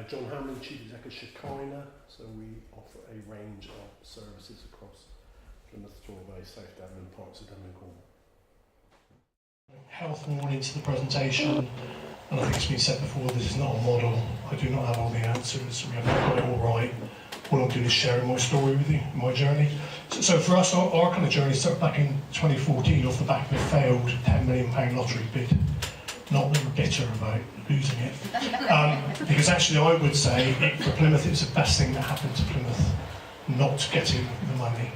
John Hamblin, Chief Executive Shekinah. So we offer a range of services across Plymouth, Torbay, South Devon and parts of Devon and Cornwall. Health more into the presentation, and I think it's been said before, this is not a model. I do not have all the answers. We have not got it all right. All I'm doing is sharing my story with you, my journey. So for us, our kind of journey started back in 2014 off the back of a failed £10 million lottery bid. Not that we're bitter about losing it, because actually I would say for Plymouth it was the best thing that happened to Plymouth not getting the money.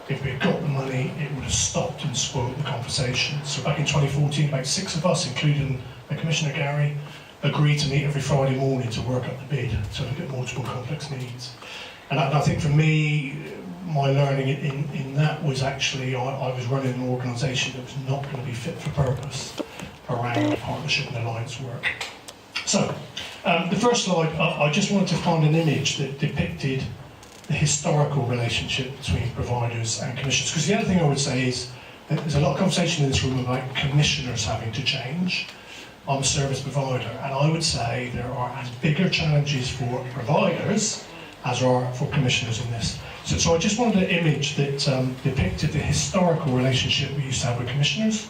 If we had got the money, it would have stopped and spoiled the conversation. So back in 2014, about 6 of us, including the Commissioner Gary, agreed to meet every Friday morning to work up the bid to look at multiple complex needs. And I think for me, my learning in that was actually I was running an organisation that was not going to be fit for purpose around partnership and alliance work. So, the first slide, I just wanted to find an image that depicted the historical relationship between providers and commissioners. Because the other thing I would say is that there's a lot of conversation in this room about commissioners having to change. I'm a service provider, and I would say there are as bigger challenges for providers as there are for commissioners in this. So I just wanted an image that depicted the historical relationship we used to have with commissioners.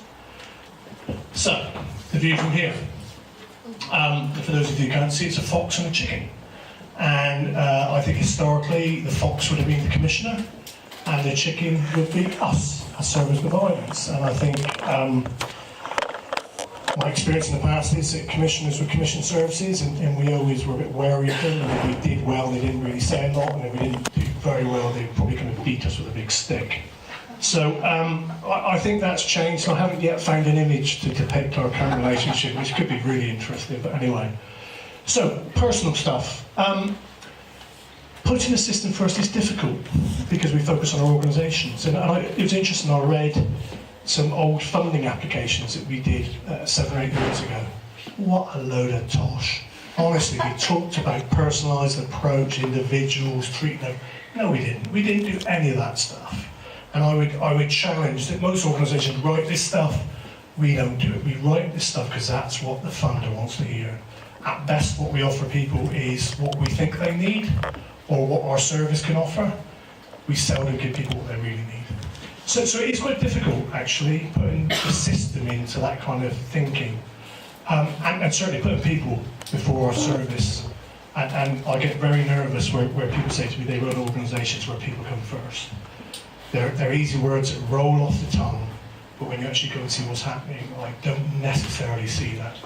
So, the view from here. For those of you who can't see, it's a fox and a chicken. And I think historically the fox would have been the commissioner and the chicken would be us as service providers. And I think my experience in the past is that commissioners would commission services and we always were a bit wary of them, and if we did well they didn't really say a lot, and if we didn't do very well they were probably going to beat us with a big stick. So I think that's changed. I haven't yet found an image to depict our current relationship, which could be really interesting, but anyway. So, personal stuff. Putting the system first is difficult because we focus on our organisations. And it was interesting, I read some old funding applications that we did 7 or 8 years ago. What a load of tosh. Honestly, we talked about personalised approach, individuals, treating them. No, we didn't. We didn't do any of that stuff. And I would challenge that most organisations write this stuff. We don't do it. We write this stuff because that's what the funder wants to hear. At best, what we offer people is what we think they need or what our service can offer. We seldom give people what they really need. So it's quite difficult, actually, putting the system into that kind of thinking. And certainly putting people before our service. And I get very nervous where people say to me they run organisations where people come first. They're easy words that roll off the tongue, but when you actually go and see what's happening, I don't necessarily see that.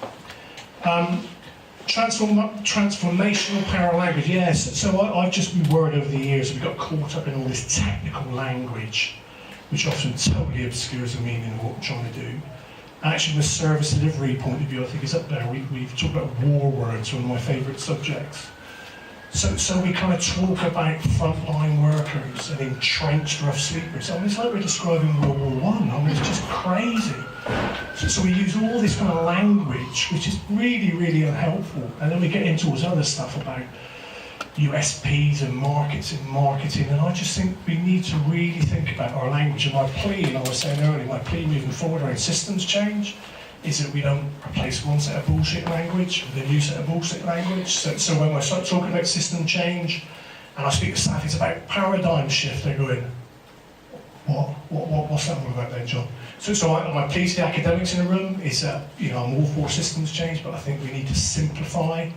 Transformational power language, yes. So I've just been worried over the years that we got caught up in all this technical language, which often totally obscures the meaning of what we're trying to do. Actually, from a service delivery point of view, I think is up there. We've talked about war words, one of my favourite subjects. So we kind of talk about frontline workers and entrenched rough sleepers. I mean, it's like we're describing World War I. I mean, it's just crazy. So we use all this kind of language, which is really, really unhelpful. And then we get into all this other stuff about USPs and marketing. And I just think we need to really think about our language. And my plea, and I was saying earlier, my plea moving forward around systems change is that we don't replace one set of bullshit language with a new set of bullshit language. So when I start talking about system change, and I speak to staff, it's about paradigm shift, they're going, what's that all about then, John? So my plea to the academics in the room is that, I'm all for systems change, but I think we need to simplify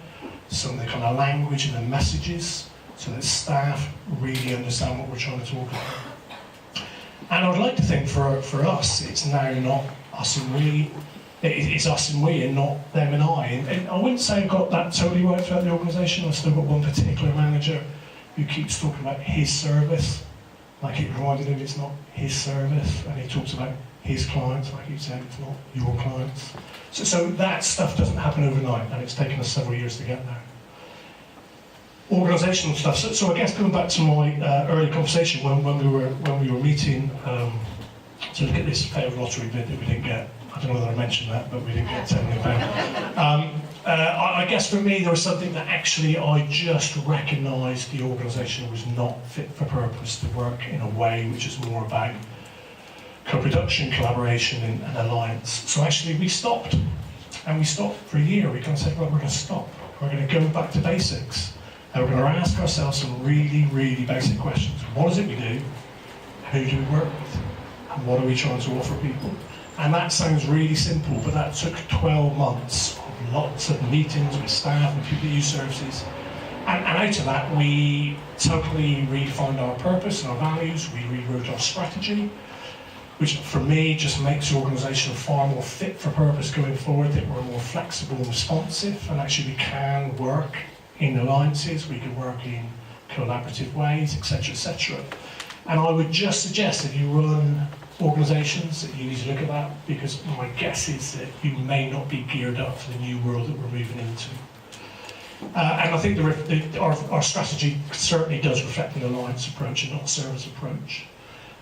some of the kind of language and the messages so that staff really understand what we're trying to talk about. And I'd like to think for us, it's now not us and we, it's us and we and not them and I. And I wouldn't say I've got that totally right throughout the organisation. I've still got one particular manager who keeps talking about his service, like it reminded him it's not his service, and he talks about his clients, like you said, it's not your clients. So that stuff doesn't happen overnight, and it's taken us several years to get there. Organisational stuff. So I guess going back to my early conversation when we were meeting to look at this failed lottery bid that we didn't get. I don't know whether I mentioned that, but we didn't get £10 million. I guess for me there was something that actually I just recognised the organisation was not fit for purpose to work in a way which is more about co-production, collaboration and alliance. So actually we stopped. And we stopped for a year. We kind of said, right, we're going to stop. We're going to go back to basics. And we're going to ask ourselves some really, really basic questions. What is it we do? Who do we work with? And what are we trying to offer people? And that sounds really simple, but that took 12 months of lots of meetings with staff and people that use services. And out of that, we totally redefined our purpose and our values. We rewrote our strategy, which for me just makes the organisation far more fit for purpose going forward, that we're more flexible and responsive, and actually we can work in alliances, we can work in collaborative ways, etc., etc. And I would just suggest if you run organisations that you need to look at that, because my guess is that you may not be geared up for the new world that we're moving into. And I think our strategy certainly does reflect an alliance approach and not a service approach.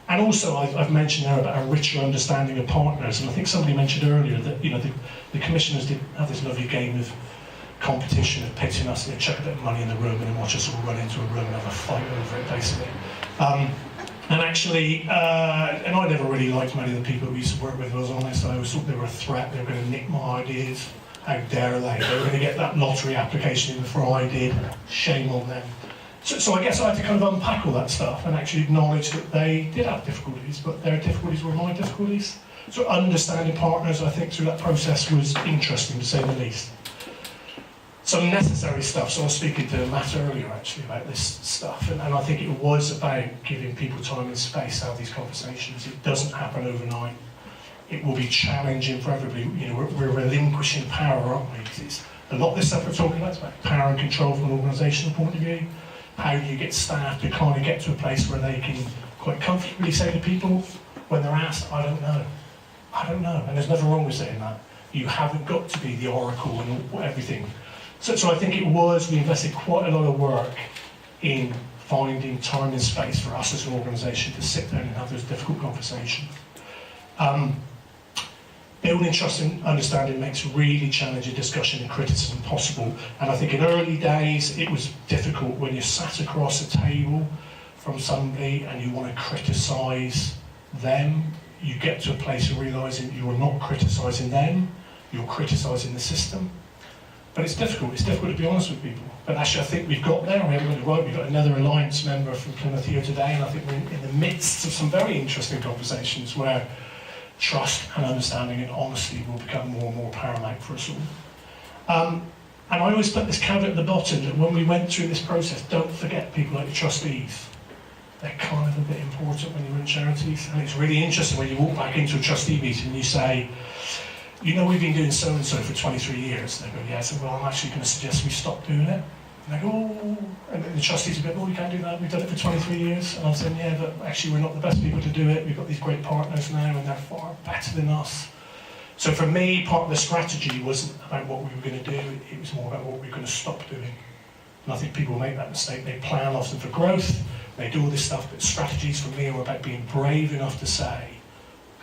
And also, I've mentioned there about a richer understanding of partners, and I think somebody mentioned earlier that the commissioners did have this lovely game of competition of pitching us, chuck a bit of money in the room and then watch us all run into a room and have a fight over it, basically. And actually, and I never really liked many of the people we used to work with, if I was honest. I always thought they were a threat, they were going to nick my ideas. How dare they? They were going to get that lottery application in before I did. Shame on them. So I guess I had to kind of unpack all that stuff and actually acknowledge that they did have difficulties, but their difficulties were my difficulties. So understanding partners, I think, through that process was interesting, to say the least. Some necessary stuff. So I was speaking to Matt earlier, actually, about this stuff, and I think it was about giving people time and space to have these conversations. It doesn't happen overnight. It will be challenging for everybody. We're relinquishing power, aren't we? It's a lot of this stuff we're talking about is about power and control from an organisational point of view. How do you get staff to kind of get to a place where they can quite comfortably say to people when they're asked, I don't know. I don't know. And there's nothing wrong with saying that. You haven't got to be the oracle and everything. So I think we invested quite a lot of work in finding time and space for us as an organisation to sit down and have those difficult conversations. Building trust and understanding makes really challenging discussion and criticism possible. And I think in early days, it was difficult when you sat across a table from somebody and you want to criticise them. You get to a place of realising you're not criticising them, you're criticising the system. But it's difficult to be honest with people. But actually, I think we've got there, we haven't got it right. We've got another Alliance member from Plymouth here today, and I think we're in the midst of some very interesting conversations where trust and understanding and honesty will become more and more paramount for us all. And I always put this caveat at the bottom that when we went through this process, don't forget people like the trustees. They're kind of a bit important when you're in charities. And it's really interesting when you walk back into a trustee meeting and you say, we've been doing so-and-so for 23 years. And they go, yeah. I said, well, I'm actually going to suggest we stop doing it. And they go, oh, and the trustees are a bit, we can't do that, we've done it for 23 years. And I'm saying, yeah, but actually we're not the best people to do it. We've got these great partners now and they're far better than us. So for me, part of the strategy wasn't about what we were going to do, it was more about what we were going to stop doing. And I think people make that mistake. They plan often for growth, they do all this stuff, but strategies for me are about being brave enough to say,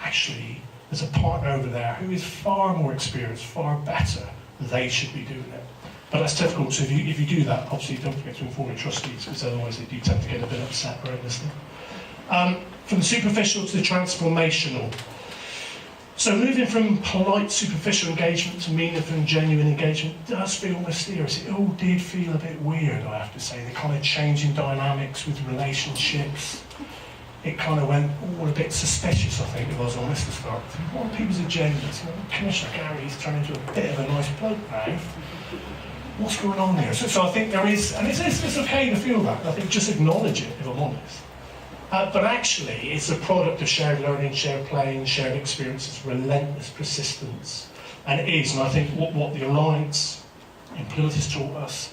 actually, there's a partner over there who is far more experienced, far better, they should be doing it. But that's difficult, so if you do that, obviously don't forget to inform your trustees, because otherwise they do tend to get a bit upset around this thing. From the superficial to the transformational. So moving from polite, superficial engagement to meaningful and genuine engagement does feel mysterious. It all did feel a bit weird, I have to say. The kind of changing dynamics with relationships. It kind of went all a bit suspicious, I think, if I was honest to start. What are people's agendas? Commissioner Gary's turned into a bit of a nice bloke now. What's going on here? So I think there is, and it's okay to feel that. I think just acknowledge it, if I'm honest. But actually, it's a product of shared learning, shared playing, shared experiences, relentless persistence. And it is, and I think what the Alliance in Plymouth has taught us,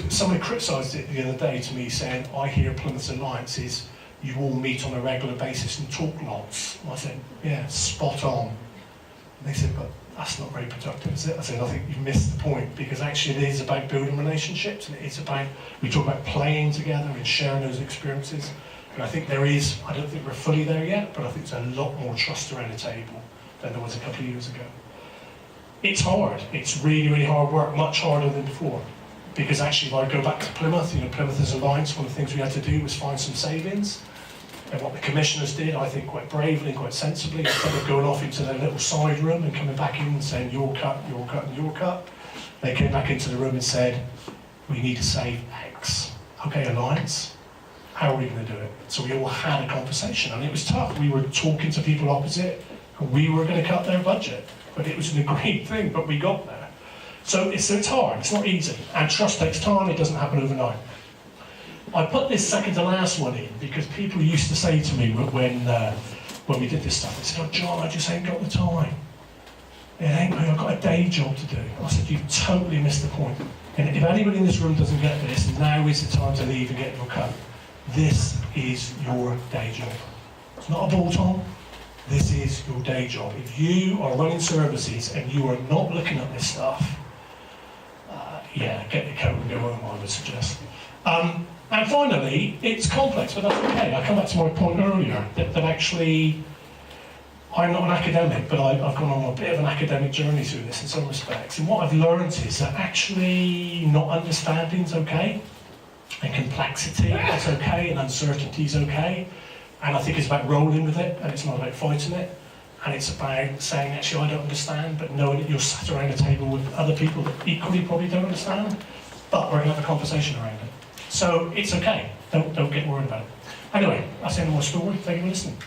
somebody criticised it the other day to me saying, I hear Plymouth's Alliance is, you all meet on a regular basis and talk lots. And I said, yeah, spot on. And they said, but that's not very productive, is it? I said, I think you've missed the point, because actually it is about building relationships, and it is about, we talk about playing together and sharing those experiences. And I think there is, I don't think we're fully there yet, but I think there's a lot more trust around the table than there was a couple of years ago. It's hard. It's really, really hard work, much harder than before. Because actually, if I go back to Plymouth, Plymouth as Alliance, one of the things we had to do was find some savings. And what the commissioners did, I think, quite bravely and quite sensibly, instead of going off into their little side room and coming back in and saying, your cut, and your cut, They came back into the room and said, we need to save X. Okay, Alliance, how are we going to do it? So we all had a conversation, and it was tough. We were talking to people opposite, and we were going to cut their budget. But it was an agreed thing, but we got there. So it's hard, it's not easy. And trust takes time, it doesn't happen overnight. I put this second to last one in because people used to say to me when we did this stuff, they said, oh John, I just ain't got the time. It ain't me, I've got a day job to do. I said, you've totally missed the point. And if anybody in this room doesn't get this, now is the time to leave and get your coat. This is your day job. It's not a bolt-on. This is your day job. If you are running services and you are not looking at this stuff, yeah, get your coat and go home, I would suggest. And finally, it's complex, but that's okay. I come back to my point earlier, that actually, I'm not an academic, but I've gone on a bit of an academic journey through this in some respects. And what I've learned is that actually not understanding is okay, and complexity is okay, and uncertainty is okay. And I think it's about rolling with it, and it's not about fighting it. And it's about saying, actually, I don't understand, but knowing that you're sat around a table with other people that equally probably don't understand, but we're going to have a conversation around it. So it's okay. Don't get worried about it. Anyway, that's the end of my story. Thank you for listening.